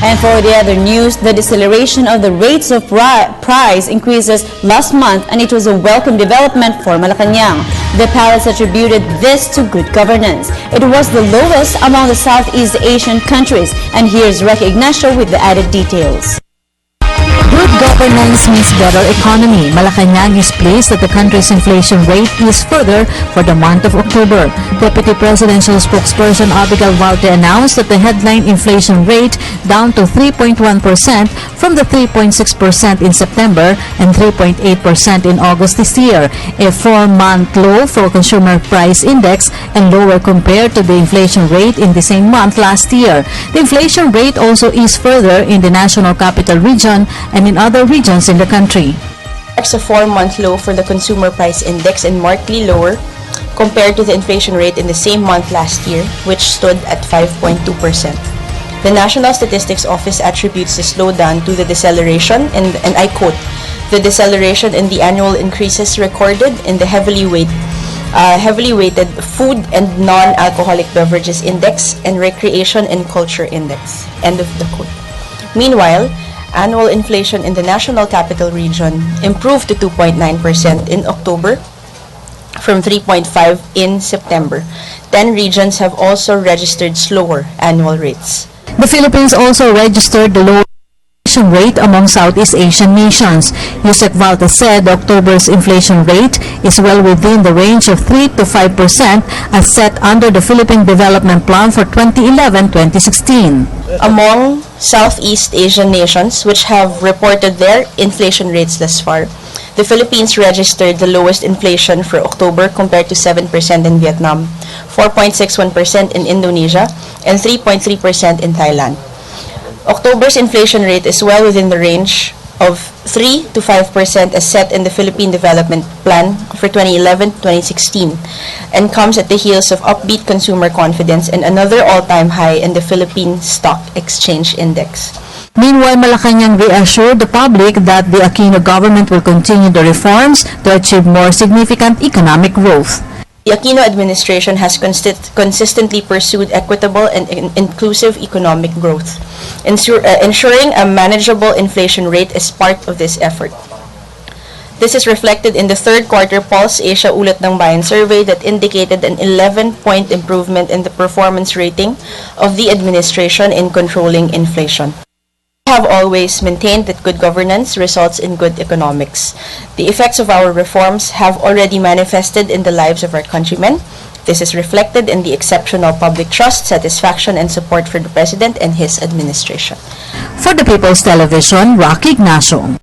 And for the other news, the deceleration of the rates of price increases last month, and it was a welcome development for Malacanang. The palace attributed this to good governance. It was the lowest among the Southeast Asian countries, and here's Ricky Ignacio with the added details. Good governance means better economy. Malacanang is pleased that the country's inflation rate eased further for the month of October. Deputy Presidential Spokesperson Abigail Valte announced that the headline inflation rate down to 3.1% from the 3.6% in September and 3.8% in August this year, a 4-month low for consumer price index and lower compared to the inflation rate in the same month last year. The inflation rate also eased further in the National Capital Region and in other regions in the country. Marks a 4-month low for the consumer price index and markedly lower compared to the inflation rate in the same month last year, which stood at 5.2%. The National Statistics Office attributes the slowdown to the deceleration, and I quote, "The deceleration in the annual increases recorded in the heavily weighted food and non-alcoholic beverages index and recreation and culture index." End of the quote. Meanwhile, annual inflation in the National Capital Region improved to 2.9% in October from 3.5% in September. 10 regions have also registered slower annual rates. The Philippines also registered the lowest inflation rate among Southeast Asian nations. Yusek Valte said October's inflation rate is well within the range of 3 to 5% as set under the Philippine Development Plan for 2011-2016. Among Southeast Asian nations which have reported their inflation rates thus far, the Philippines registered the lowest inflation for October compared to 7% in Vietnam, 4.61% in Indonesia, and 3.3% in Thailand. October's inflation rate is well within the range of 3 to 5% as set in the Philippine Development Plan for 2011-2016 and comes at the heels of upbeat consumer confidence and another all-time high in the Philippine Stock Exchange Index. Meanwhile, Malacanang reassured the public that the Aquino government will continue the reforms to achieve more significant economic growth. The Aquino administration has consistently pursued equitable and inclusive economic growth. Ensuring a manageable inflation rate is part of this effort. This is reflected in the third quarter Pulse Asia Ulat ng Bayan survey that indicated an 11-point improvement in the performance rating of the administration in controlling inflation. We have always maintained that good governance results in good economics. The effects of our reforms have already manifested in the lives of our countrymen. This is reflected in the exceptional public trust, satisfaction, and support for the President and his administration. For the People's Television, Ricky Ignacio.